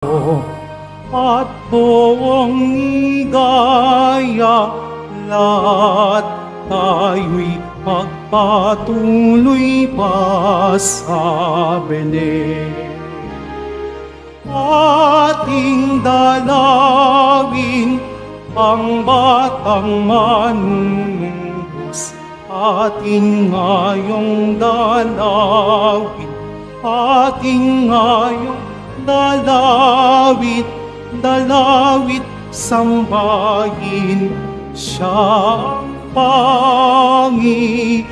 at buong igaya, lahat tayo'y magpatuloy pa sa Belen. Ating dalawin ang batang manunubos, ating ngayong dalawin, ating ngayong dalawit, dalawit sambahin siya ang Panginoon.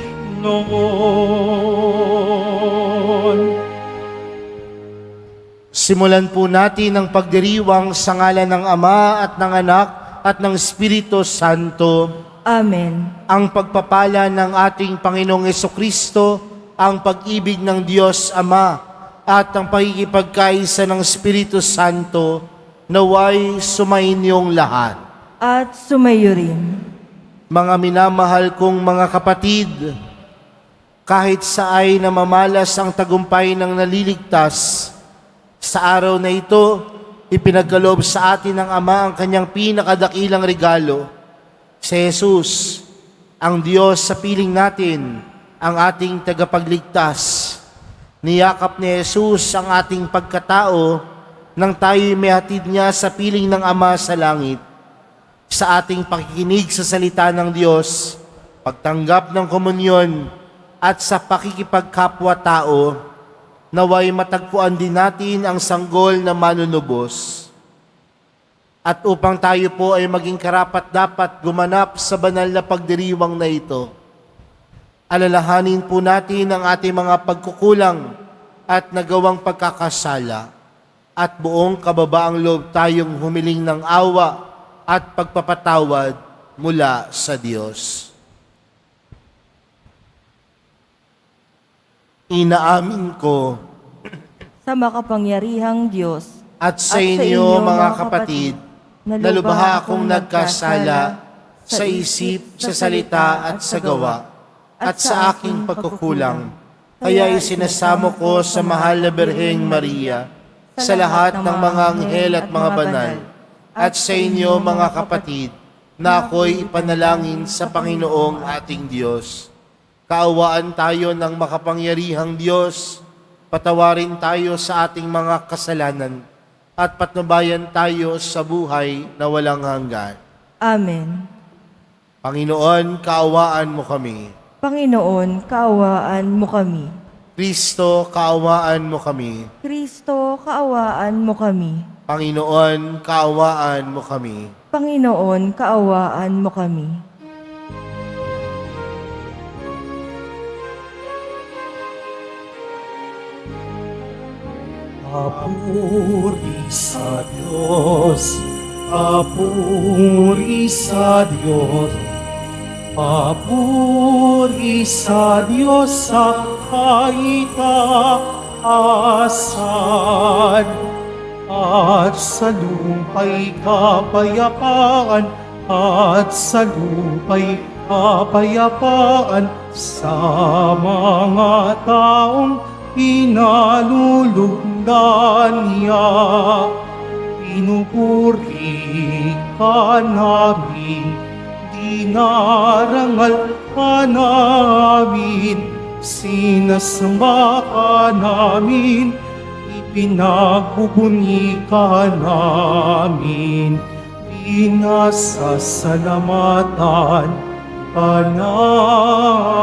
Simulan po natin ang pagdiriwang sa ngalan ng Ama at ng Anak at ng Espiritu Santo. Amen. Ang pagpapala ng ating Panginoong Hesukristo, ang pag-ibig ng Diyos Ama, at ang pakikipagkaisa ng Espiritu Santo, naway sumainyong lahat. At sumayo rin. Mga minamahal kong mga kapatid, kahit sa ay namamalas ang tagumpay ng naliligtas, sa araw na ito, ipinagkaloob sa atin ng Ama ang kanyang pinakadakilang regalo, si Jesus, ang Diyos sa piling natin, ang ating tagapagligtas. Niyakap ni Jesus ang ating pagkatao nang tayo'y may hatid niya sa piling ng Ama sa langit. Sa ating pakikinig sa salita ng Diyos, pagtanggap ng komunyon, at sa pakikipagkapwa-tao, naway matagpuan din natin ang sanggol na manunubos. At upang tayo po ay maging karapat-dapat gumanap sa banal na pagdiriwang na ito, alalahanin po natin ang ating mga pagkukulang at nagawang pagkakasala, at buong kababaang loob tayong humiling ng awa at pagpapatawad mula sa Diyos. Inaamin ko Sa makapangyarihang Diyos at sa inyo mga kapatid, na lubha akong nagkasala sa isip, sa salita at sa gawa, at sa aking pagkukulang. Kaya isinasamo ko sa mahal na Birheng Maria, sa lahat ng mga anghel at mga banal, at sa inyo mga kapatid, na ako'y ipanalangin sa Panginoong ating Diyos. Kaawaan tayo ng makapangyarihang Diyos, patawarin tayo sa ating mga kasalanan, at patnubayan tayo sa buhay na walang hanggan. Amen. Panginoon, kaawaan mo kami. Panginoon, kaawaan mo kami. Kristo, kaawaan mo kami. Kristo, kaawaan mo kami. Panginoon, kaawaan mo kami. Panginoon, kaawaan mo kami. Papuri sa Diyos, papuri sa Diyos, papuri sa Diyos sa kaitaasan, at sa lupa'y kapayapaan, at sa lupa'y kapayapaan sa mga taong pinalulugdan niya. Pinupuri ka namin, dinarangal ka namin, sinasamba ka namin, ipinagbubunyi ka namin, pinasasalamatan ka namin.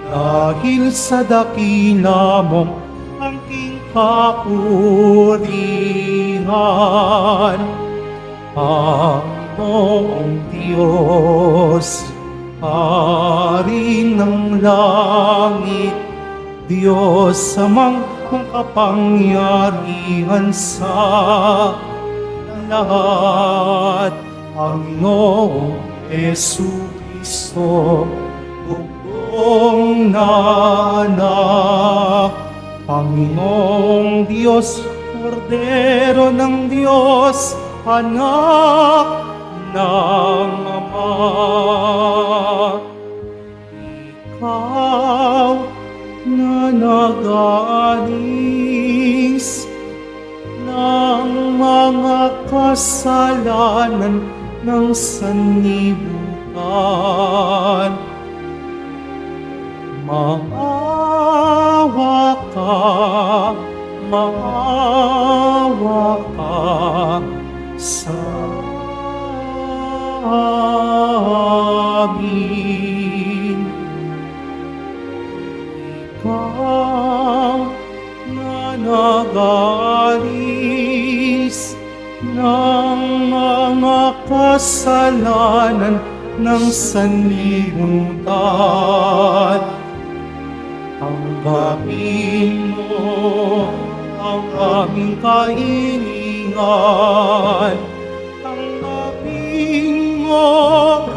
Dahil sa dakila mong angking kapurihan, Panginoong Diyos, Hari ng langit, Diyos amang makapangyarihan sa lahat, Panginoong Jesucristo, Bugtong na anak, Panginoong Diyos, Kordero ng Diyos, anak ng Ama. Ikaw na nag-aalis kasalanan ng sanlibutan. Maawa ka sa amin. Ikaw na nag-aalis ng mga kasalanan ng sanlibutan. Tanggapin mo ang aming kahilingan. Tanggapin mo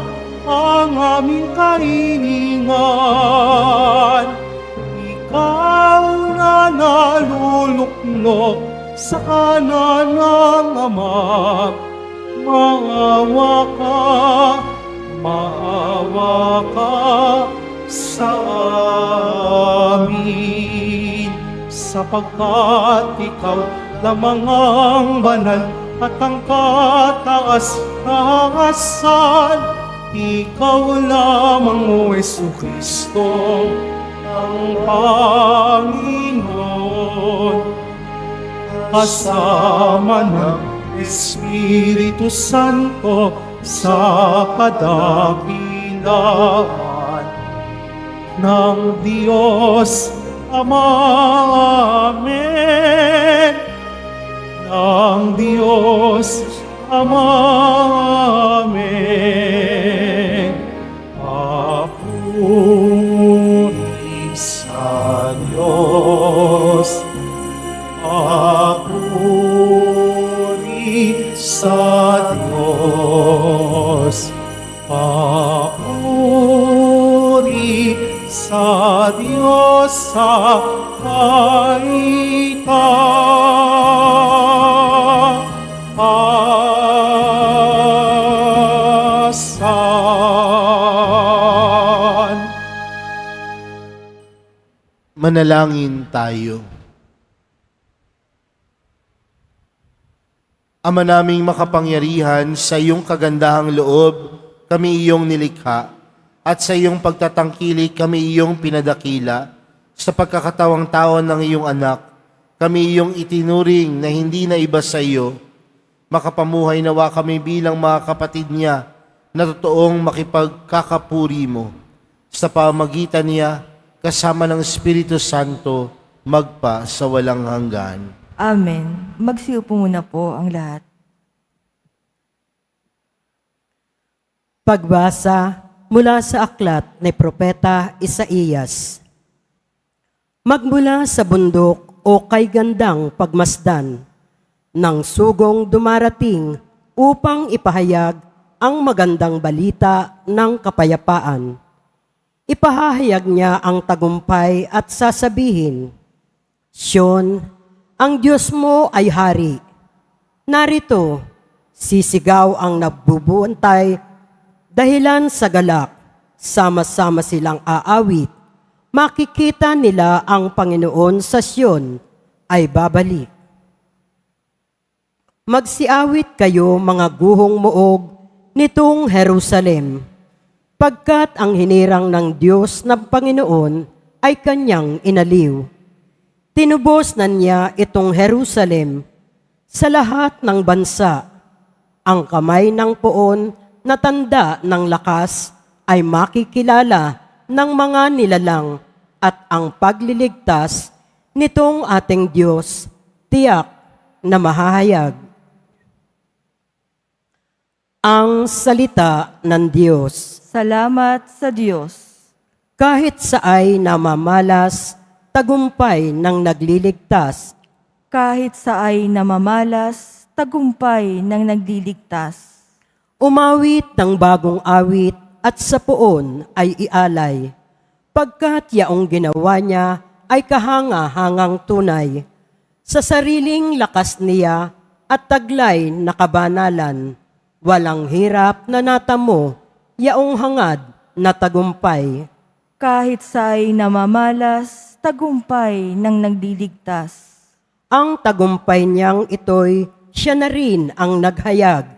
ang aming kahilingan. Ikaw na naluluklok sa kanan ng Ama, maawa ka sa amin, sapagkat ikaw lamang ang banal at ang kataas-taasan. Ikaw lamang, O Jesucristo, ang Panginoon, kasama ng Espiritu Santo sa kadakilaan ng Diyos Ama. Amen. Ng Diyos Ama. Amen. Papuri sa Diyos. Papuri sa Diyos. Papuri sa Diyos sa kaitaasan. Manalangin tayo. Ama naming makapangyarihan, sa iyong kagandahang loob, kami iyong nilikha, at sa iyong pagtatangkilik kami iyong pinadakila. Sa pagkakatawang tao ng iyong anak, kami iyong itinuring na hindi na iba sa iyo. Makapamuhay nawa kami bilang mga kapatid niya na totoong makipagkakapuri mo. Sa pamagitan niya, kasama ng Espiritu Santo, magpa sa walang hanggan. Amen. Magsiupo muna po ang lahat. Pagbasa mula sa aklat ni Propeta Isaías. Magmula sa bundok o kay gandang pagmasdan, ng sugong dumarating upang ipahayag ang magandang balita ng kapayapaan. Ipahahayag niya ang tagumpay at sasabihin, Siyon, ang Diyos mo ay hari. Narito, sisigaw ang nagbubuantay, dahilan sa galak, sama-sama silang aawit. Makikita nila ang Panginoon sa Siyon ay babalik. Magsiawit kayo mga guhong muog nitong Jerusalem, pagkat ang hinirang ng Diyos ng Panginoon ay kanyang inaliw. Tinubos na niya itong Jerusalem sa lahat ng bansa. Ang kamay ng poon na tanda ng lakas ay makikilala ng mga nilalang, at ang pagliligtas nitong ating Diyos tiyak na mahahayag. Ang salita ng Diyos. Salamat sa Diyos. Kahit sa ay namamalas, tagumpay ng nagliligtas. Kahit sa ay namamalas, tagumpay ng nagliligtas. Umawit ng bagong awit at sa poon ay ialay, pagkat yaong ginawa niya ay kahanga-hangang tunay. Sa sariling lakas niya at taglay na kabanalan, walang hirap na natamo, yaong hangad na tagumpay. Kahit sa ay namamalas, tagumpay ng nagliligtas. Ang tagumpay niyang ito'y siya na rin ang naghayag.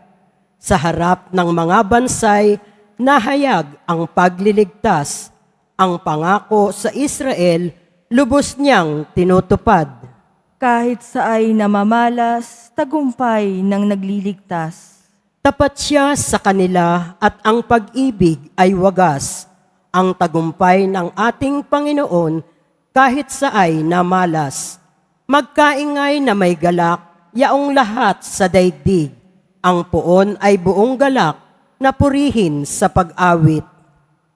Sa harap ng mga bansay, nahayag ang pagliligtas. Ang pangako sa Israel, lubos niyang tinutupad. Kahit sa ay namamalas, tagumpay ng nagliligtas. Tapat siya sa kanila at ang pag-ibig ay wagas. Ang tagumpay ng ating Panginoon kahit sa ay namalas. Magkaingay na may galak, yaong lahat sa daigdig. Ang poon ay buong galak na purihin sa pag-awit.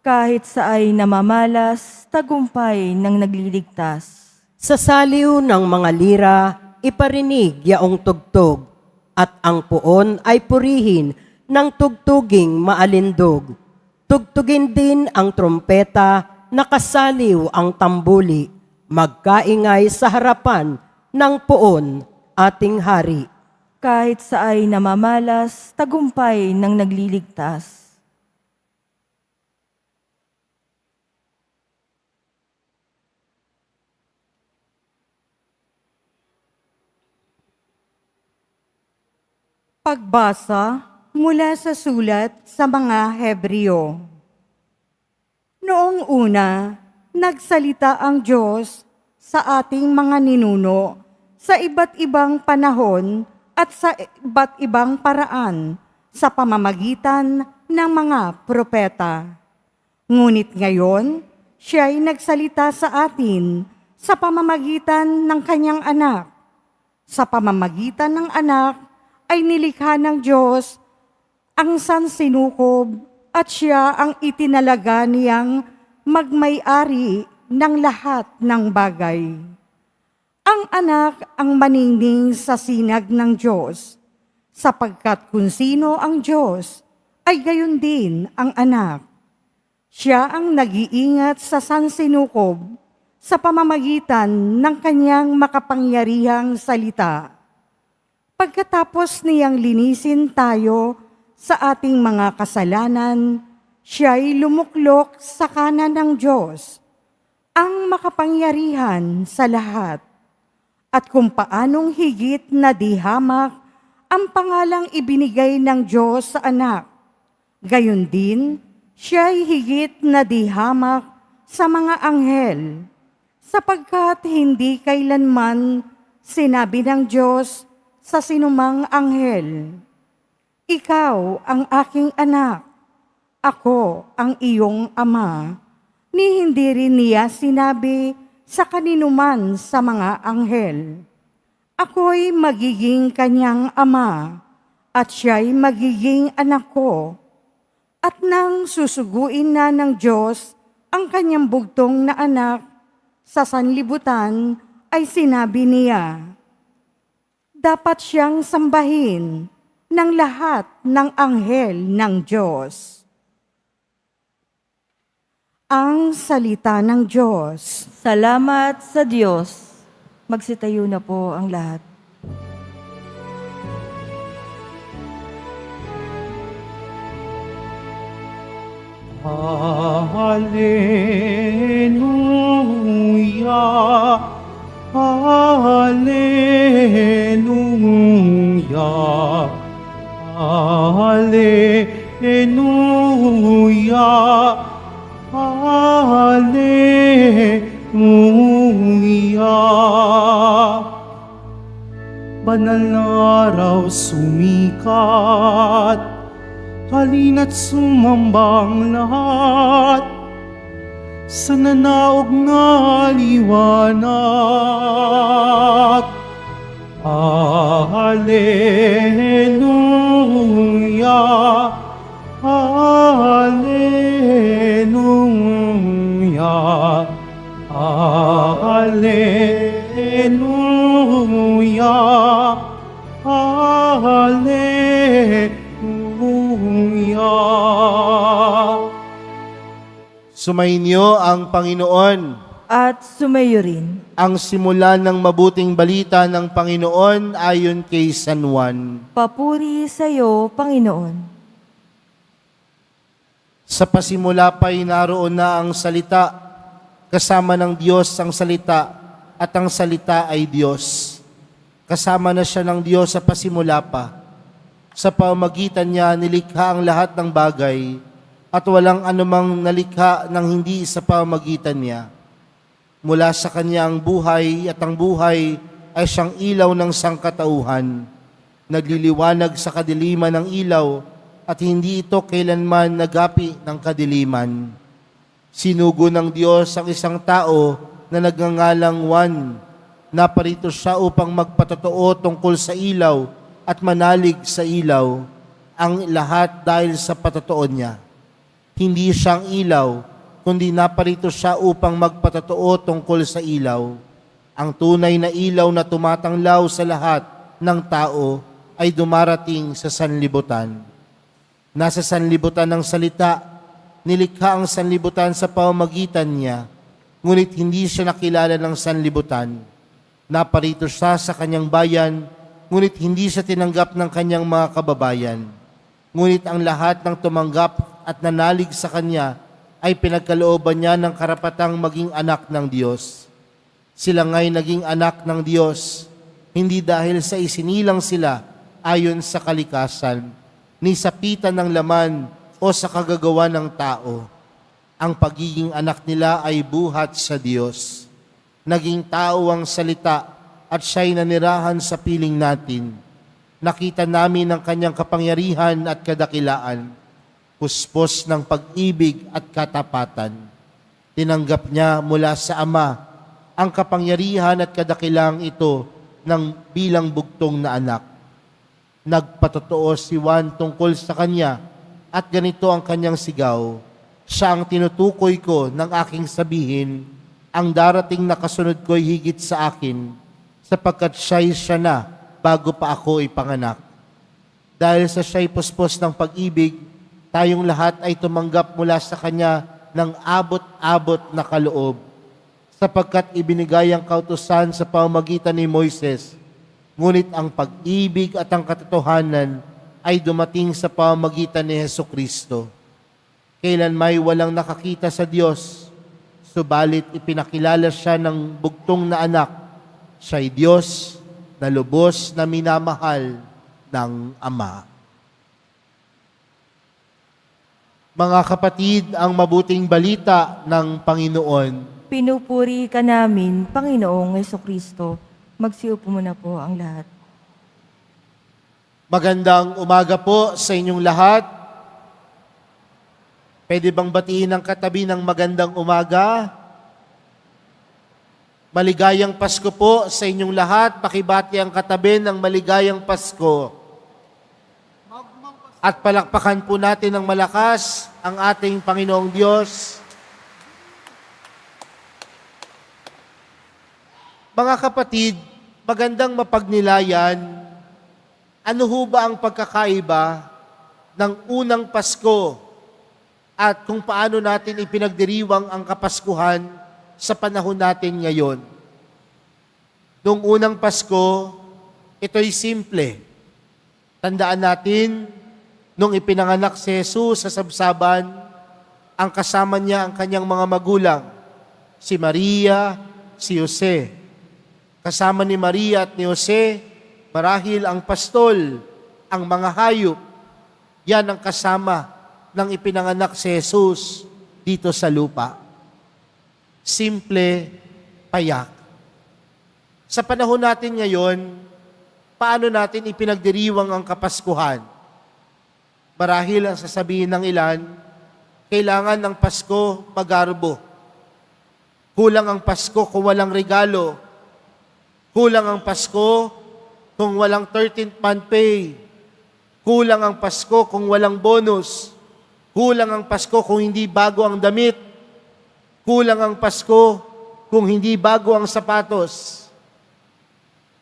Kahit sa ay namamalas, tagumpay ng nagliligtas. Sa saliw ng mga lira, iparinig yaong tugtog, at ang poon ay purihin ng tugtuging maalindog. Tugtugin din ang trompeta, nakasaliw ang tambuli, magkaingay sa harapan ng poon ating hari. Kahit sa ay namamalas, tagumpay ng nagliligtas. Pagbasa mula sa sulat sa mga Hebreo. Noong una, nagsalita ang Diyos sa ating mga ninuno sa iba't ibang panahon at sa iba't ibang paraan sa pamamagitan ng mga propeta. Ngunit ngayon, siya'y nagsalita sa atin sa pamamagitan ng kanyang anak. Sa pamamagitan ng anak ay nilikha ng Diyos ang sansinukob at siya ang itinalaga niyang magmay-ari ng lahat ng bagay. Ang anak ang maningning sa sinag ng Diyos, sapagkat kung sino ang Diyos, ay gayon din ang anak. Siya ang nag-iingat sa sansinukob sa pamamagitan ng kanyang makapangyarihang salita. Pagkatapos niyang linisin tayo sa ating mga kasalanan, siya'y lumuklok sa kanan ng Diyos, ang makapangyarihan sa lahat. At kung paanong higit na di hamak ang pangalang ibinigay ng Diyos sa anak, gayon din, siya'y higit na di hamak sa mga anghel, sapagkat hindi kailanman sinabi ng Diyos sa sinumang anghel, "Ikaw ang aking anak, ako ang iyong ama," ni hindi rin niya sinabi sa kaninuman sa mga anghel, "Ako'y magiging kanyang ama, at siya'y magiging anak ko." At nang susuguin na ng Diyos ang kanyang bugtong na anak sa sanlibutan, ay sinabi niya, dapat siyang sambahin ng lahat ng anghel ng Diyos. Ang salita ng Diyos. Salamat sa Diyos. Magsitayo na po ang lahat. Hallelujah, Hallelujah, Hallelujah, Hallelujah. Banal na araw sumikat, halina't sumambang lahat sa nanaog na liwanag. Hallelujah, Hallelujah, Hallelujah, Hallelujah. Sumainyo ang Panginoon. At sumayo rin. Ang simula ng mabuting balita ng Panginoon ayon kay San Juan. Papuri sa iyo, Panginoon. Sa pasimula pa'y naroon na ang salita, kasama ng Diyos ang salita, at ang salita ay Diyos. Kasama na siya ng Diyos sa pasimula pa. Sa pamamagitan niya nilikha ang lahat ng bagay at walang anumang nalikha ng hindi sa pamamagitan niya. Mula sa kanya ang buhay at ang buhay ay siyang ilaw ng sangkatauhan. Nagliliwanag sa kadiliman ng ilaw at hindi ito kailanman nagapi ng kadiliman. Sinugo ng Diyos ang isang tao na nagngangalang Juan. Naparito siya upang magpatotoo tungkol sa ilaw at manalig sa ilaw, ang lahat dahil sa patotoo niya. Hindi siyang ilaw, kundi naparito siya upang magpatotoo tungkol sa ilaw. Ang tunay na ilaw na tumatanglaw sa lahat ng tao ay dumarating sa sanlibutan. Nasa sanlibutan ng salita, nilikha ang sanlibutan sa pamamagitan niya, ngunit hindi siya nakilala ng sanlibutan. Naparito siya sa kanyang bayan, ngunit hindi siya tinanggap ng kanyang mga kababayan. Ngunit ang lahat ng tumanggap at nanalig sa kanya ay pinagkalooban niya ng karapatang maging anak ng Diyos. Sila nga'y naging anak ng Diyos, hindi dahil sa isinilang sila ayon sa kalikasan, ni sa pitan ng laman o sa kagagawa ng tao. Ang pagiging anak nila ay buhat sa Diyos. Naging tao ang salita at siya'y nanirahan sa piling natin. Nakita namin ang kanyang kapangyarihan at kadakilaan, puspos ng pag-ibig at katapatan. Tinanggap niya mula sa Ama ang kapangyarihan at kadakilang ito ng bilang bugtong na anak. Nagpatotoo si Juan tungkol sa kanya at ganito ang kanyang sigaw, siya ang tinutukoy ko ng aking sabihin, ang darating na kasunod ko'y higit sa akin, sapagkat siya na bago pa ako ipanganak. Dahil sa siya'y puspos ng pag-ibig, tayong lahat ay tumanggap mula sa kanya ng abot-abot na kaloob, sapagkat ibinigay ang kautusan sa pamamagitan ni Moises, ngunit ang pag-ibig at ang katotohanan ay dumating sa pamamagitan ni Hesukristo. Kailan may walang nakakita sa Diyos, subalit ipinakilala siya ng bugtong na anak, siya'y Diyos na lubos na minamahal ng Ama. Mga kapatid, ang mabuting balita ng Panginoon. Pinupuri ka namin, Panginoong Hesukristo. Magsiupo muna po ang lahat. Magandang umaga po sa inyong lahat. Pwede bang batiin ang katabi ng magandang umaga? Maligayang Pasko po sa inyong lahat. Pakibati ang katabi ng maligayang Pasko. At palakpakan po natin ng malakas ang ating Panginoong Diyos. Mga kapatid, magandang mapagnilayan, ano ho ba ang pagkakaiba ng unang Pasko at kung paano natin ipinagdiriwang ang Kapaskuhan sa panahon natin ngayon? Noong unang Pasko, ito'y simple. Tandaan natin, nung ipinanganak si Jesus sa sabsaban, ang kasama niya ang kanyang mga magulang, si Maria, si Jose. Kasama ni Maria at ni Jose, marahil ang pastol, ang mga hayop, yan ang kasama ng ipinanganak si Jesus dito sa lupa. Simple, payak. Sa panahon natin ngayon, paano natin ipinagdiriwang ang Kapaskuhan? Marahil ang sasabihin ng ilan, kailangan ng Pasko magarbo. Kulang ang Pasko kung walang regalo. Kulang ang Pasko kung walang 13th month pay. Kulang ang Pasko kung walang bonus. Kulang ang Pasko kung hindi bago ang damit. Kulang ang Pasko kung hindi bago ang sapatos.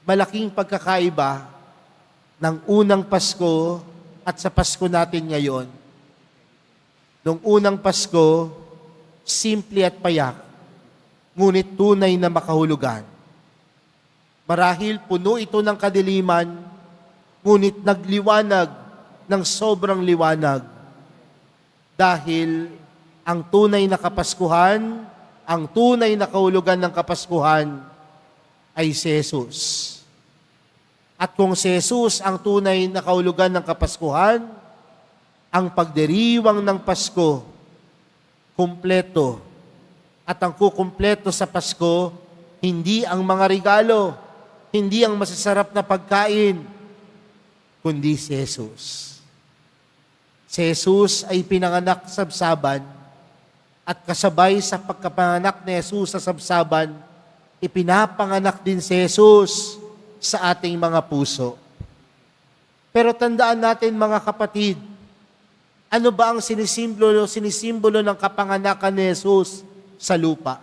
Malaking pagkakaiba ng unang Pasko at sa Pasko natin ngayon. Noong unang Pasko, simple at payak, ngunit tunay na makahulugan. Marahil puno ito ng kadiliman, ngunit nagliwanag ng sobrang liwanag. Dahil ang tunay na Kapaskuhan, ang tunay na kahulugan ng Kapaskuhan ay si Jesus. At kung si Jesus ang tunay na kahulugan ng Kapaskuhan, ang pagdiriwang ng Pasko, kumpleto. At ang kukumpleto sa Pasko, hindi ang mga regalo, hindi ang masasarap na pagkain, kundi si Jesus. Si Jesus ay pinanganak sa sabsaban at kasabay sa pagkapanganak ni Jesus sa sabsaban, ipinapanganak din si Jesus sa ating mga puso. Pero tandaan natin mga kapatid, ano ba ang sinisimbolo ng kapanganakan ni Jesus sa lupa?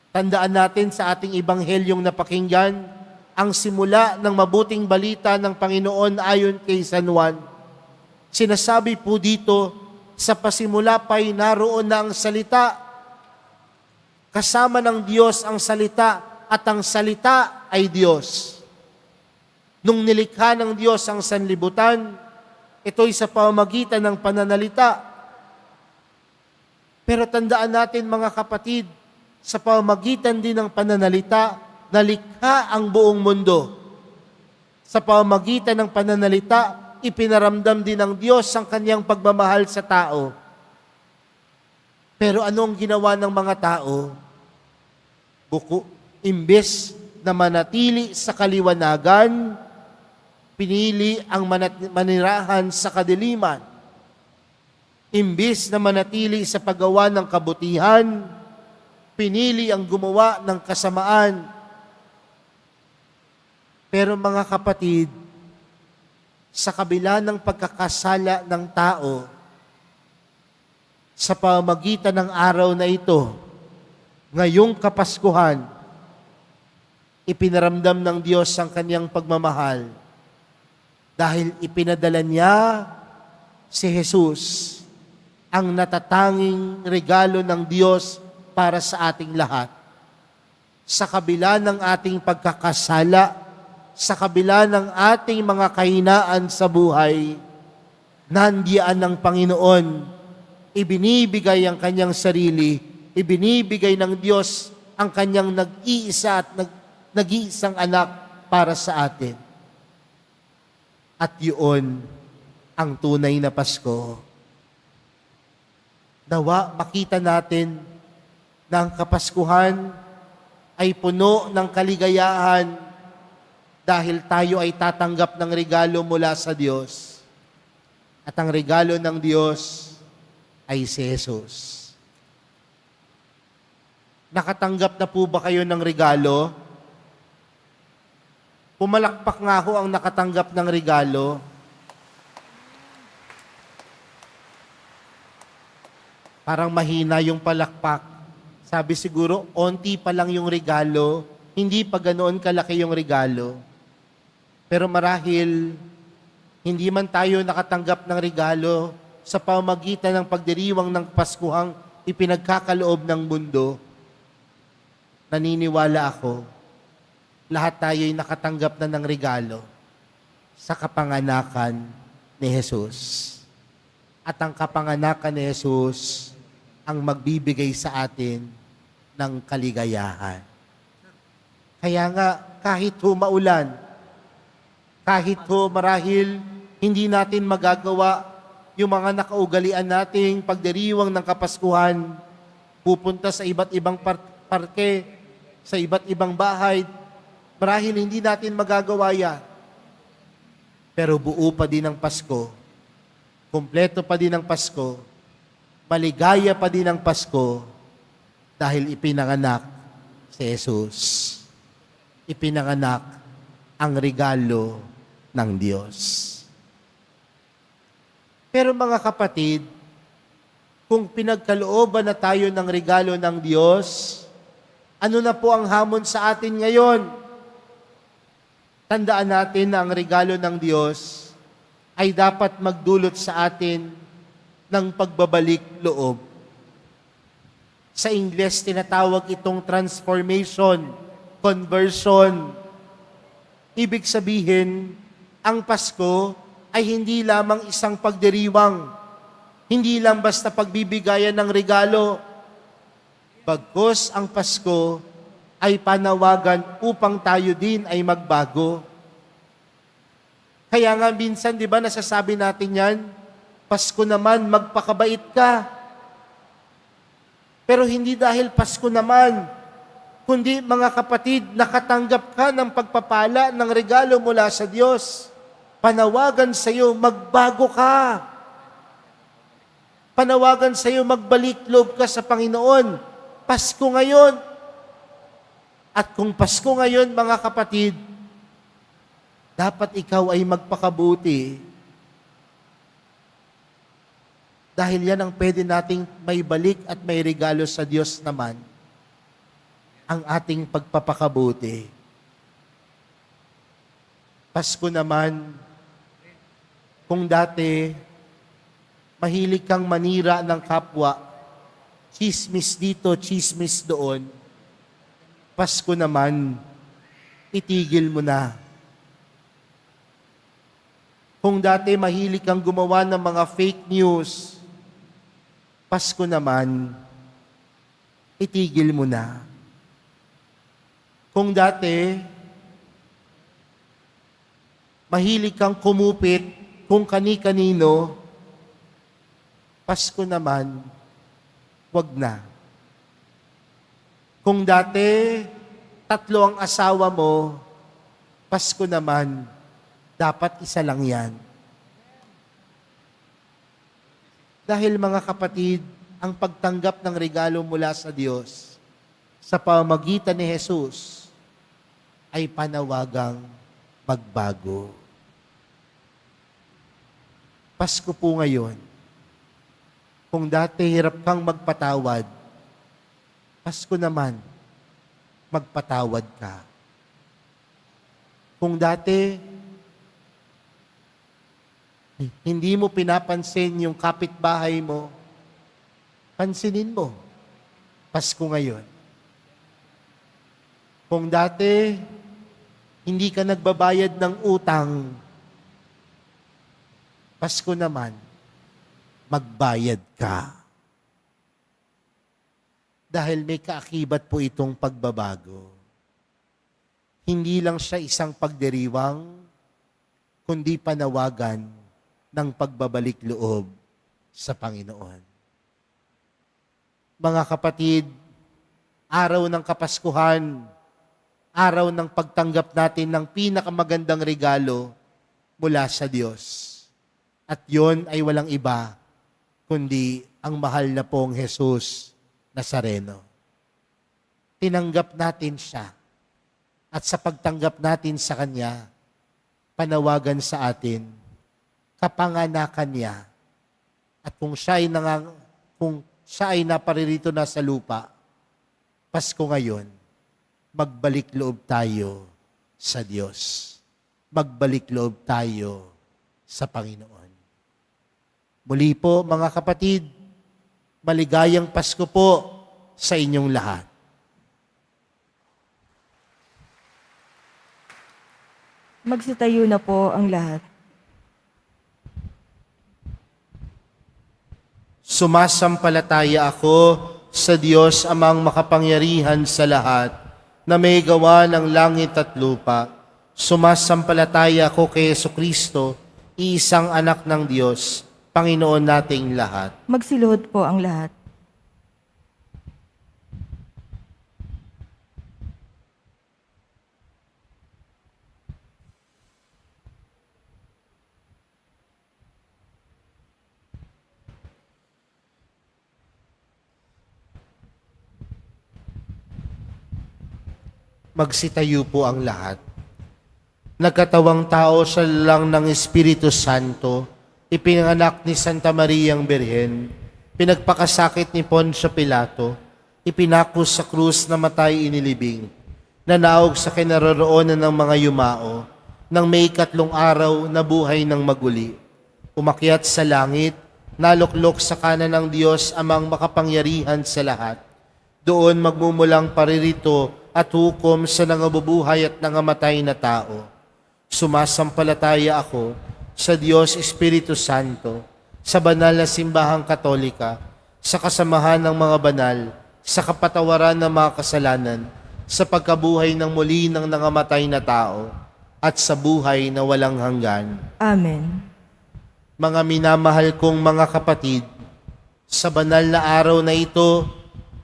Tandaan natin sa ating ibanghelyong napakinggan, ang simula ng mabuting balita ng Panginoon ayon kay San Juan. Sinasabi po dito, sa pasimula pa'y naroon na ang salita. Kasama ng Diyos ang salita at ang salita ay Diyos. Nung nilikha ng Diyos ang sanlibutan, ito'y sa pamamagitan ng pananalita. Pero tandaan natin mga kapatid, sa pamamagitan din ng pananalita, nalikha ang buong mundo. Sa pamamagitan ng pananalita, ipinaramdam din ng Diyos ang kanyang pagmamahal sa tao. Pero anong ginawa ng mga tao? Imbes na manatili sa kaliwanagan, pinili ang manirahan sa kadiliman. Imbes na manatili sa paggawa ng kabutihan, pinili ang gumawa ng kasamaan. Pero mga kapatid, sa kabila ng pagkakasala ng tao, sa pamamagitan ng araw na ito, ngayong Kapaskuhan, ipinaramdam ng Diyos ang kanyang pagmamahal dahil ipinadala niya si Jesus, ang natatanging regalo ng Diyos para sa ating lahat. Sa kabila ng ating pagkakasala, sa kabila ng ating mga kahinaan sa buhay, nandiyan ng Panginoon, ibinibigay ang kanyang sarili, ibinibigay ng Diyos ang kanyang nag-iisa at nag-iisang anak para sa atin. At yun ang tunay na Pasko. Nawa makita natin na ang Kapaskuhan ay puno ng kaligayahan dahil tayo ay tatanggap ng regalo mula sa Diyos. At ang regalo ng Diyos ay si Jesus. Nakatanggap na po ba kayo ng regalo? Pumalakpak nga ho ang nakatanggap ng regalo. Parang mahina yung palakpak. Sabi siguro, onti pa lang yung regalo, hindi pa ganoon kalaki yung regalo. Pero marahil, hindi man tayo nakatanggap ng regalo sa pamamagitan ng pagdiriwang ng Paskuhang ipinagkakaloob ng mundo, naniniwala ako, lahat tayo'y nakatanggap na ng regalo sa kapanganakan ni Jesus. At ang kapanganakan ni Jesus ang magbibigay sa atin ng kaligayahan. Kaya nga, kahit maulan, kahit marahil hindi natin magagawa yung mga nakaugalian nating pagdiriwang ng Kapaskuhan, pupunta sa iba't ibang parke, sa iba't ibang bahay, marahil hindi natin magagawa yan. Pero buo pa din ang Pasko, kumpleto pa din ang Pasko, maligaya pa din ang Pasko dahil ipinanganak si Jesus. Ipinanganak ang regalo ng Diyos. Pero mga kapatid, kung pinagkalooban na tayo ng regalo ng Diyos, ano na po ang hamon sa atin ngayon? Tandaan natin na ang regalo ng Diyos ay dapat magdulot sa atin ng pagbabalik loob. Sa Ingles, tinatawag itong transformation, conversion. Ibig sabihin, ang Pasko ay hindi lamang isang pagdiriwang, hindi lang basta pagbibigayan ng regalo. Bagkus ang Pasko ay panawagan upang tayo din ay magbago. Kaya nga minsan, di ba, nasasabi natin yan, Pasko naman, magpakabait ka. Pero hindi dahil Pasko naman, kundi mga kapatid, nakatanggap ka ng pagpapala ng regalo mula sa Diyos. Panawagan sa iyo, magbago ka. Panawagan sa iyo, magbalik loob ka sa Panginoon. Pasko ngayon. At kung Pasko ngayon, mga kapatid, dapat ikaw ay magpakabuti. Dahil yan ang pwede nating may balik at may regalo sa Diyos naman, ang ating pagpapakabuti. Pasko naman, kung dati, mahilig kang manira ng kapwa, chismis dito, chismis doon, Pasko naman, itigil mo na. Kung dati mahilig kang gumawa ng mga fake news, Pasko naman, itigil mo na. Kung dati, mahilig kang kumupit kung kani-kanino, Pasko naman, wag na. Kung dati, 3 ang asawa mo, Pasko naman, dapat isa lang yan. Dahil mga kapatid, ang pagtanggap ng regalo mula sa Diyos sa pamamagitan ni Jesus ay panawagang magbago. Pasko po ngayon. Kung dati hirap kang magpatawad, Pasko naman, magpatawad ka. Kung dati hindi mo pinapansin yung kapitbahay mo, pansinin mo. Pasko ngayon. Kung dati, hindi ka nagbabayad ng utang, Pasko naman, magbayad ka. Dahil may kaakibat po itong pagbabago. Hindi lang siya isang pagdiriwang, kundi panawagan ng pagbabalik loob sa Panginoon. Mga kapatid, araw ng Kapaskuhan, araw ng pagtanggap natin ng pinakamagandang regalo mula sa Diyos. At yon ay walang iba, kundi ang mahal na pong Jesus Nazareno. Tinanggap natin siya. At sa pagtanggap natin sa Kanya, panawagan sa atin, kapanganakan niya. At kung siya ay naparirito na sa lupa, Pasko ngayon, magbalik loob tayo sa Diyos. Magbalik loob tayo sa Panginoon. Muli po, mga kapatid, maligayang Pasko po sa inyong lahat. Magsitayo na po ang lahat. Sumasampalataya ako sa Diyos amang makapangyarihan sa lahat, na may gawa ng langit at lupa. Sumasampalataya ako kay Jesucristo, iisang anak ng Diyos, Panginoon nating lahat. Magsiluhod po ang lahat. Magsitayo po ang lahat. Nagkatawang tao sa lang ng Espiritu Santo, ipinanganak ni Santa Mariang Birhen, pinagpakasakit ni Poncio Pilato, ipinako sa krus na matay inilibing, nanaog sa kinaroroonan ng mga yumao, nang may 3 araw na buhay ng maguli, umakyat sa langit, naluklok sa kanan ng Diyos amang makapangyarihan sa lahat. Doon magmumulang paririto at hukom sa nangabubuhay at nangamatay na tao. Sumasampalataya ako sa Diyos Espiritu Santo, sa banal na simbahang katolika, sa kasamahan ng mga banal, sa kapatawaran ng mga kasalanan, sa pagkabuhay ng muli ng nangamatay na tao, at sa buhay na walang hanggan. Amen. Mga minamahal kong mga kapatid, sa banal na araw na ito,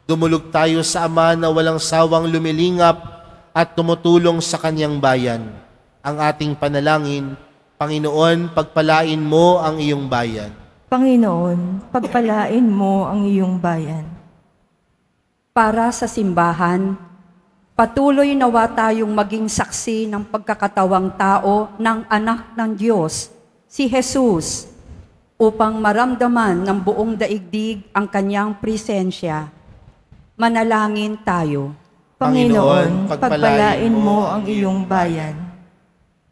dumulog tayo sa Ama na walang sawang lumilingap at tumutulong sa kanyang bayan. Ang ating panalangin, Panginoon, pagpalain mo ang iyong bayan. Panginoon, pagpalain mo ang iyong bayan. Para sa simbahan, patuloy nawa tayong maging saksi ng pagkakatawang tao ng anak ng Diyos, si Jesus, upang maramdaman ng buong daigdig ang kanyang presensya. Manalangin tayo. Panginoon, pagpalain mo ang iyong bayan.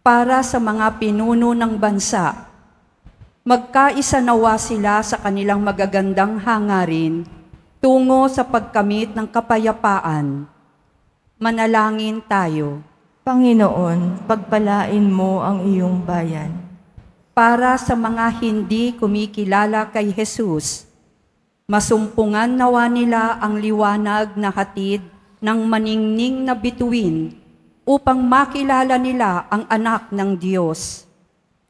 Para sa mga pinuno ng bansa, magkaisa nawa sila sa kanilang magagandang hangarin tungo sa pagkamit ng kapayapaan. Manalangin tayo. Panginoon, pagpalain mo ang iyong bayan. Para sa mga hindi kumikilala kay Jesus, masumpungan nawa nila ang liwanag na hatid ng maningning na bituin upang makilala nila ang anak ng Diyos.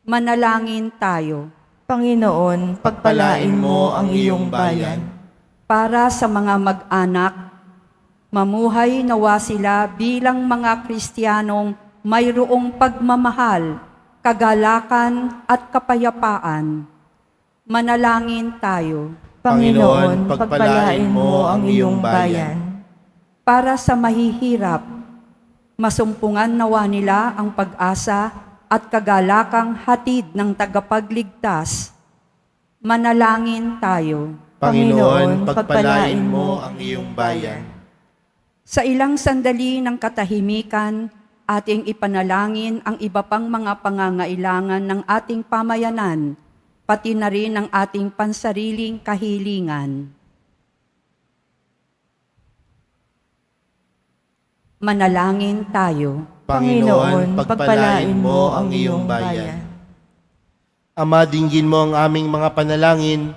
Manalangin tayo. Panginoon, pagpalain mo ang iyong bayan. Para sa mga mag-anak, mamuhay nawa sila bilang mga Kristiyanong mayroong pagmamahal, kagalakan at kapayapaan. Manalangin tayo. Panginoon, pagpalain mo ang iyong bayan. Para sa mahihirap, masumpungan nawa nila ang pag-asa at kagalakang hatid ng tagapagligtas. Manalangin tayo. Panginoon, pagpalain mo ang iyong bayan. Sa ilang sandali ng katahimikan, ating ipanalangin ang iba pang mga pangangailangan ng ating pamayanan, pati na rin ang ating pansariling kahilingan. Manalangin tayo. Panginoon, pagpalain mo ang iyong bayan. Ama, dinggin mo ang aming mga panalangin,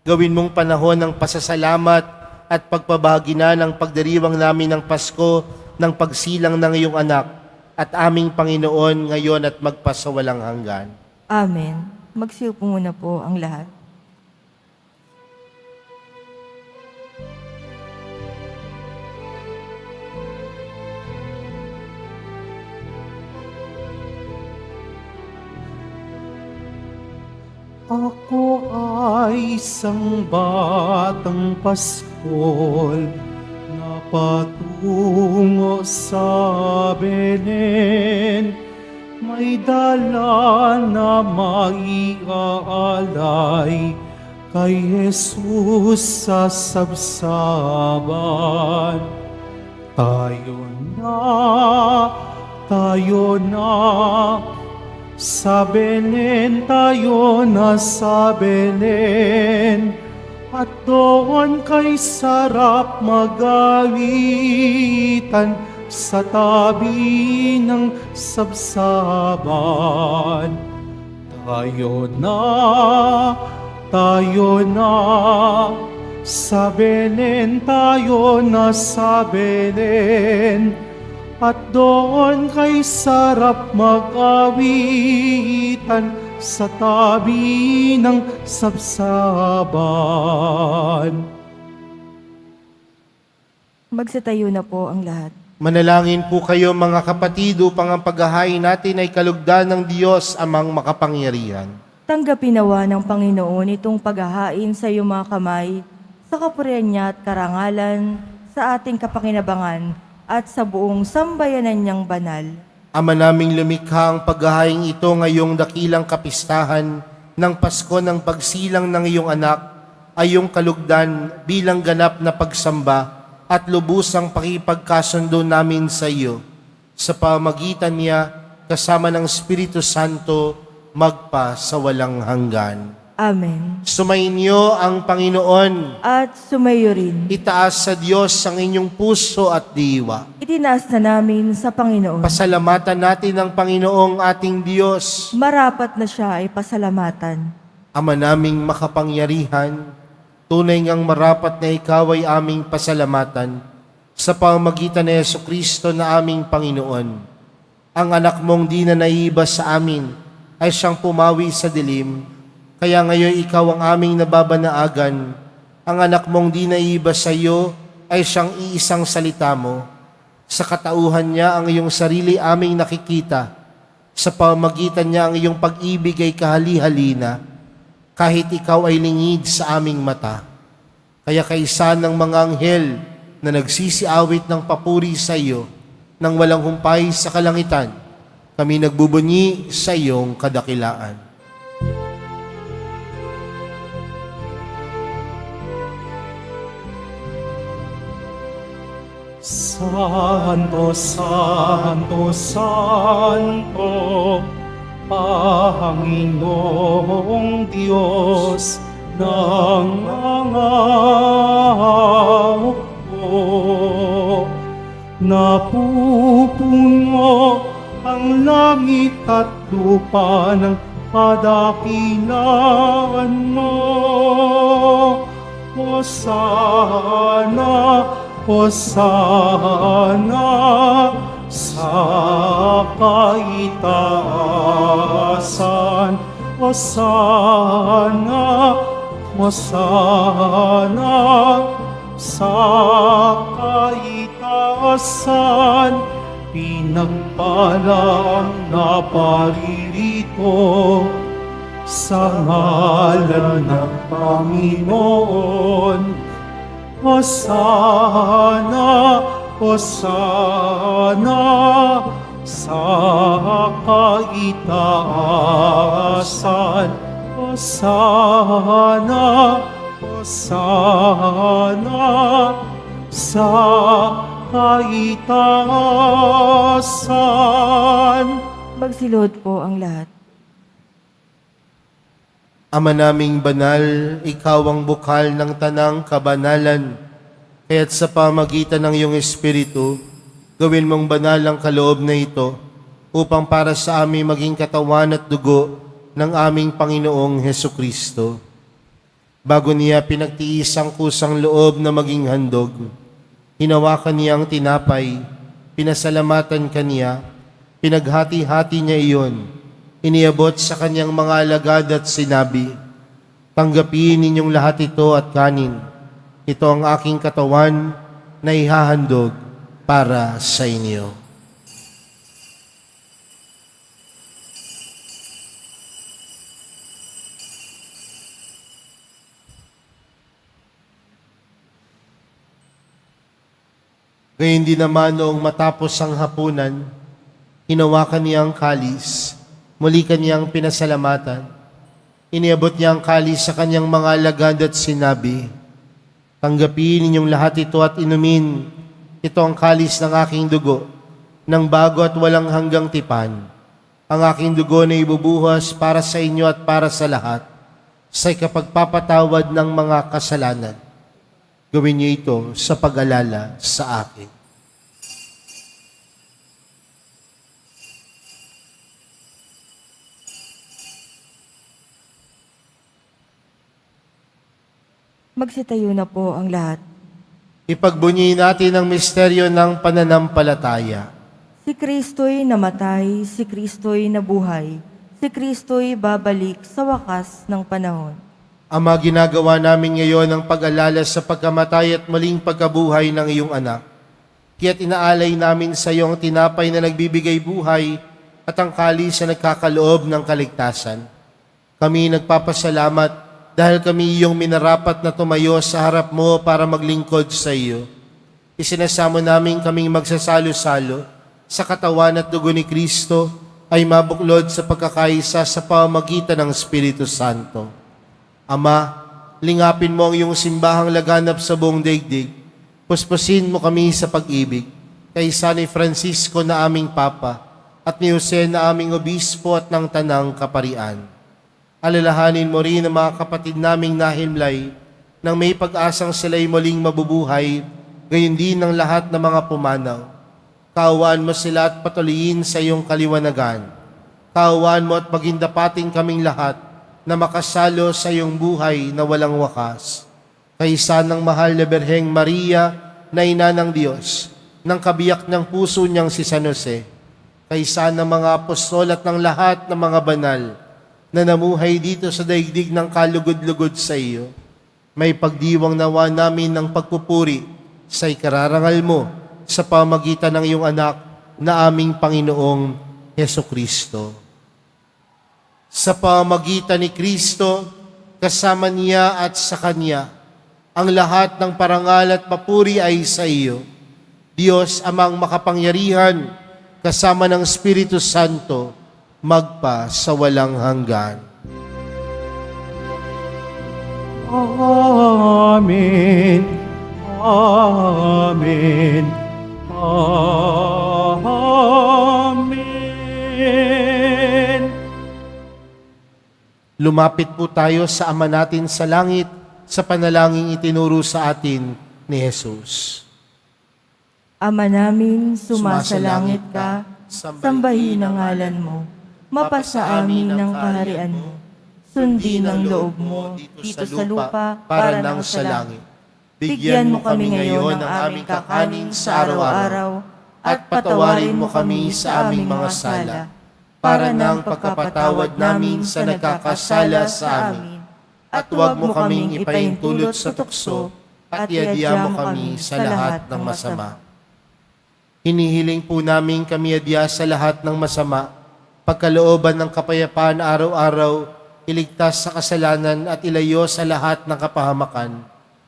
gawin mong panahon ng pasasalamat at pagpabahagi na ng pagdiriwang namin ng Pasko ng pagsilang ng iyong anak at aming Panginoon ngayon at magpasawalang hanggan. Amen. Magsiupo muna po ang lahat. Ako ay isang batang Paskol na patungo sa Belen. May dala na maiaalay kay Jesus sa sabsaban. Tayo na, sa Belen tayo na sa Belen, at doon kay sarap magawitan sa tabi ng sabsaban. Tayo na, sa Belen tayo na sa Belen, at doon kay sarap mag-awitan sa tabi ng sabsaban. Magsitayo na po ang lahat. Manalangin po kayo mga kapatid upang ang paghahain natin ay kalugdan ng Diyos amang makapangyarihan. Tanggapin nawa ng Panginoon itong paghahain sa iyong mga kamay, sa kapurihan niya at karangalan, sa ating kapakinabangan, at sa buong sambayanan niyang banal. Ama naming lumikha ang paghahain ito ngayong dakilang kapistahan ng Pasko ng pagsilang ng iyong anak ay iyong kalugdan bilang ganap na pagsamba at lubusang pakipagkasundo namin sa iyo. Sa pamagitan niya, kasama ng Espiritu Santo, magpa sa walang hanggan. Amen. Sumainyo ang Panginoon. At sumayo rin. Itaas sa Diyos ang inyong puso at diwa. Itinaas na namin sa Panginoon. Pasalamatan natin ang Panginoong ating Diyos. Marapat na siya ay pasalamatan. Ama naming makapangyarihan, tunay ngang marapat na ikaw ay aming pasalamatan sa pamamagitan ni Jesucristo na aming Panginoon. Ang anak mong di na naiibas sa amin ay siyang pumawi sa dilim. Kaya ngayon ikaw ang aming nababanaagan. Ang anak mong di naiibas sa iyo ay siyang iisang salita mo. Sa katauhan niya ang iyong sarili aming nakikita. Sa pamamagitan niya ang iyong pag-ibig ay kahali-halina. Kahit ikaw ay lingid sa aming mata. Kaya kaisa ng mga anghel na nagsisiawit ng papuri sa iyo nang walang humpay sa kalangitan, kami nagbubunyi sa iyong kadakilaan. Santo, Santo, Santo, Panginoong Diyos ng mga hukbo. Napupuno ang langit at lupa ng kadakilaan mo. Hosana, Hosana sa kaitaasan. Hosana, Hosana sa kaitaasan. Pinagpalang naparirito sa ngalan ng Panginoon. Hosana, Hosana sa kaitaasan. Hosana, Hosana sa kaitaasan. Magsilod po ang lahat. Ama naming banal, ikaw ang bukal ng tanang kabanalan. Kaya't sa pamagitan ng iyong Espiritu, gawin mong banal ang kaloob na ito upang para sa amin maging katawan at dugo ng aming Panginoong Hesukristo. Bago niya pinagtiis ang kusang loob na maging handog, hinawakan niya ang tinapay, pinasalamatan kaniya, pinaghati-hati niya iyon, iniabot sa kanyang mga alagad at sinabi, "Tanggapin ninyong lahat ito at kanin. Ito ang aking katawan na ihahandog para sa inyo." Gayun din naman noong matapos ang hapunan, hinawakan niya ang kalis, muli kanyang pinasalamatan. Iniabot niya ang kalis sa kanyang mga alagad at sinabi, "Tanggapin ninyong lahat ito at inumin. Ito ang kalis ng aking dugo, ng bago at walang hanggang tipan. Ang aking dugo na ibubuhos para sa inyo at para sa lahat, sa ikapagpapatawad ng mga kasalanan. Gawin niyo ito sa pag-alala sa akin." Magsitayo na po ang lahat. Ipagbunyi natin ang misteryo ng pananampalataya. Si Kristo'y namatay, si Kristo'y nabuhay, si Kristo'y babalik sa wakas ng panahon. Ama, ginagawa namin ngayon ang pag-alala sa pagkamatay at muling pagkabuhay ng iyong anak. Kaya't inaalay namin sa iyo ang tinapay na nagbibigay buhay at ang kalis na nagkakaloob ng kaligtasan. Kami nagpapasalamat dahil kami iyong minarapat na tumayo sa harap mo para maglingkod sa iyo. Isinasamo namin kaming magsasalo-salo sa katawan at dugo ni Kristo ay mabuklod sa pagkakaisa sa pamamagitan ng Espiritu Santo. Ama, lingapin mo ang iyong simbahang laganap sa buong daigdig. Puspusin mo kami sa pag-ibig. Kaysa ni Francisco na aming Papa at ni Jose na aming Obispo at ng Tanang Kaparian. Alalahanin mo rin ang mga kapatid naming nahimlay nang may pag-asang sila'y muling mabubuhay, gayon din ng lahat ng mga pumanaw. Kaawaan mo sila at patuloyin sa iyong kaliwanagan. Kaawaan mo at pagindapating kaming lahat na makasalo sa iyong buhay na walang wakas. Kaysa ng mahal na Birheng Maria na ina ng Diyos, ng kabiyak ng puso niyang si San Jose, kaysa ng mga apostol at ng lahat ng mga banal na namuhay dito sa daigdig ng kalugod-lugod sa iyo. May pagdiwang nawa namin ng pagpupuri sa ikararangal mo sa pamagitan ng iyong anak na aming Panginoong Heso Kristo. Sa pamagitan ni Kristo, kasama niya at sa Kanya, ang lahat ng parangal at papuri ay sa iyo, Diyos amang makapangyarihan, kasama ng Espiritu Santo, magpa sa walang hanggan. Amen. Amen. Amen. Lumapit po tayo sa Ama natin sa langit sa panalangin itinuro sa atin ni Jesus. Ama namin, sumasalangit ka, sambahin ang ngalan mo, mapasa amin ang kaharian mo, sundin ang loob mo dito sa lupa para nang sa langit. Bigyan mo kami ngayon ng aming kakanin sa araw-araw at patawarin mo kami sa aming mga sala para ng pagkapatawad namin sa nagkakasala sa amin. At huwag mo kaming ipahintulot sa tukso at iadya mo kami sa lahat ng masama. Hinihiling po namin kami adya sa lahat ng masama, pagkalooban ng kapayapaan araw-araw, iligtas sa kasalanan at ilayo sa lahat ng kapahamakan.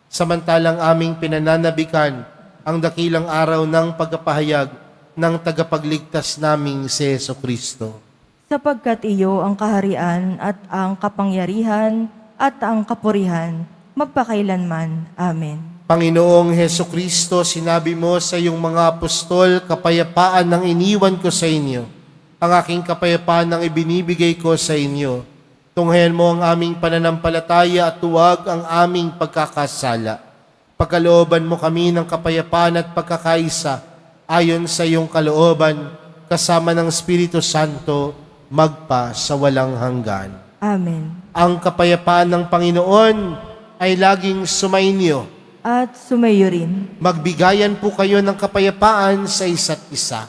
Samantalang aming pinananabikan ang dakilang araw ng pagkapahayag ng tagapagligtas naming si Yesu Kristo. Sapagkat iyo ang kaharian at ang kapangyarihan at ang kapurihan, magpakailanman. Amen. Panginoong Heso Kristo, sinabi mo sa iyong mga apostol, kapayapaan ang iniwan ko sa inyo. Ang aking kapayapaan ang ibinibigay ko sa inyo. Tunghayan mo ang aming pananampalataya at tuwag ang aming pagkakasala. Pagkalooban mo kami ng kapayapaan at pagkakaisa, ayon sa iyong kalooban, kasama ng Espiritu Santo, magpa sa walang hanggan. Amen. Ang kapayapaan ng Panginoon ay laging sumainyo. At sumayo rin. Magbigayan po kayo ng kapayapaan sa isa't isa.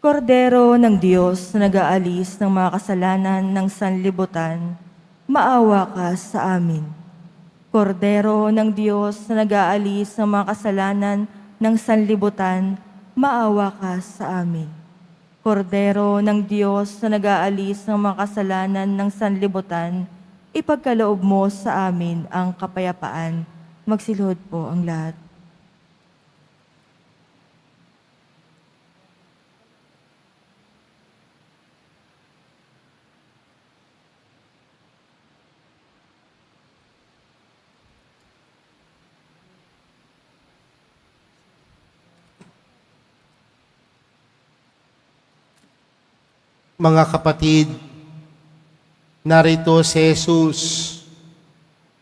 Kordero ng Diyos na nag-aalis ng mga kasalanan ng sanlibutan, maawa ka sa amin. Kordero ng Diyos na nag-aalis ng mga kasalanan ng sanlibutan, maawa ka sa amin. Kordero ng Diyos na nag-aalis ng mga kasalanan ng sanlibutan, ipagkaloob mo sa amin ang kapayapaan. Magsilhod po ang lahat. Mga kapatid, narito si Jesus,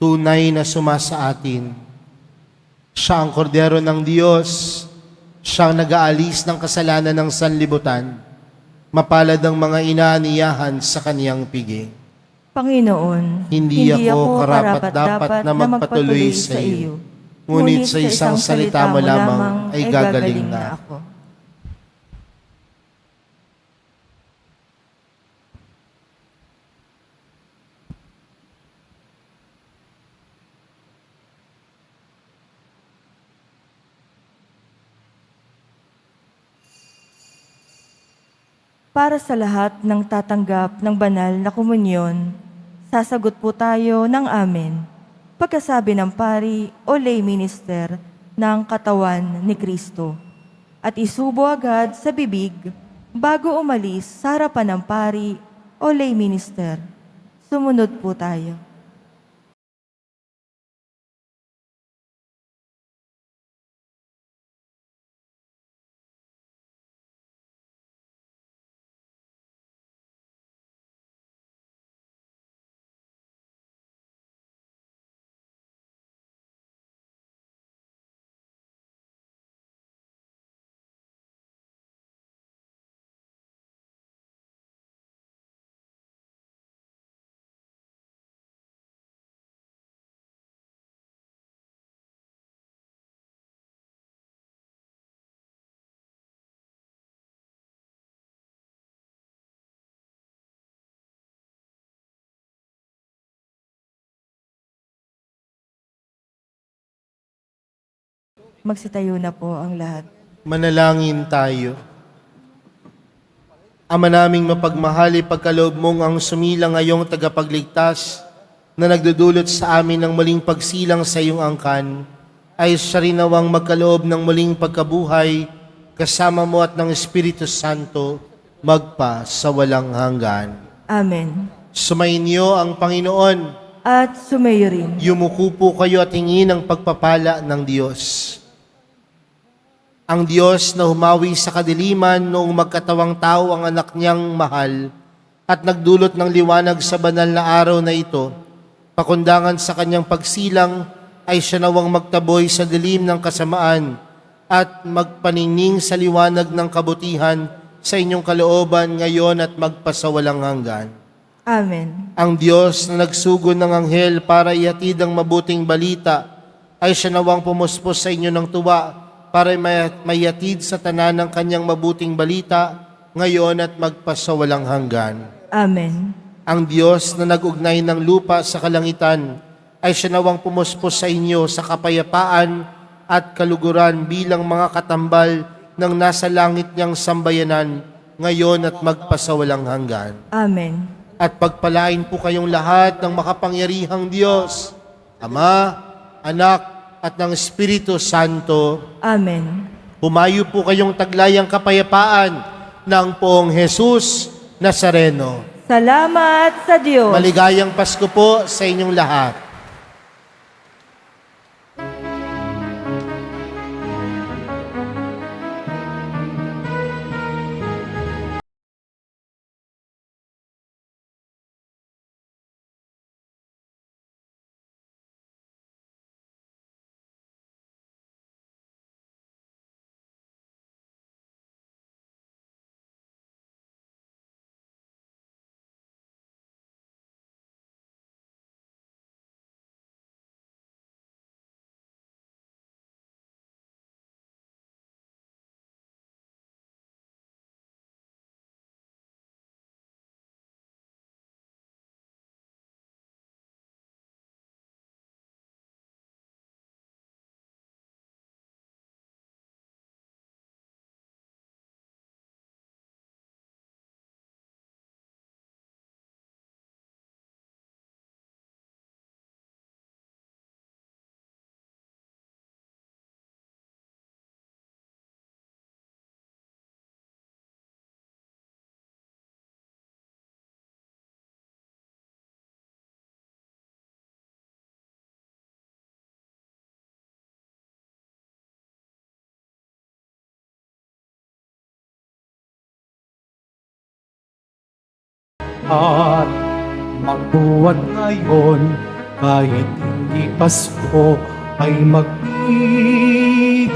tunay na sumasa atin. Siya ang kordero ng Diyos, siyang nag-aalis ng kasalanan ng sanlibutan. Mapalad ang mga inaaniyahan sa kaniyang piging. Panginoon, Hindi ako karapat-dapat na magpatuloy sa iyo, ngunit sa isang salita mo lamang ay gagaling na ako. Para sa lahat ng tatanggap ng banal na komunyon, sasagot po tayo ng amen. Pagkasabi ng pari o lay minister ng katawan ni Kristo. At isubo agad sa bibig bago umalis sa harapan ng pari o lay minister. Sumunod po tayo. Magsitayo na po ang lahat. Manalangin tayo. Ama naming mapagmahal, ipagkaloob mong ang sumila ngayong tagapagligtas na nagdudulot sa amin ng muling pagsilang sa iyong angkan, ay siya rin nawang magkaloob ng muling pagkabuhay kasama mo at ng Espiritu Santo magpa sa walang hanggan. Amen. Sumainyo ang Panginoon. At sumayo rin. Yumuko po kayo at hingin ang pagpapala ng Diyos. Ang Diyos na humawi sa kadiliman noong magkatawang tao ang anak niyang mahal at nagdulot ng liwanag sa banal na araw na ito, pakundangan sa kanyang pagsilang ay siya nawang magtaboy sa dilim ng kasamaan at magpaningning sa liwanag ng kabutihan sa inyong kalooban ngayon at magpasawalang hanggan. Amen. Ang Diyos na nagsugo ng anghel para ihatid ang mabuting balita ay siya nawang pumuspos sa inyo ng tuwa para mayatid sa tanan ng kanyang mabuting balita ngayon at magpasawalang hanggan. Amen. Ang Diyos na nag-ugnay ng lupa sa kalangitan ay siya nawang pumuspos sa inyo sa kapayapaan at kaluguran bilang mga katambal ng nasa langit niyang sambayanan ngayon at magpasawalang hanggan. Amen. At pagpalain po kayong lahat ng makapangyarihang Diyos, Ama, Anak, at ng Espiritu Santo. Amen. Humayo po kayong taglayang kapayapaan ng Poong Jesus Nazareno. Salamat sa Diyos. Maligayang Pasko po sa inyong lahat. At magbuwan ngayon, kahit hindi Pasko, ay magbigay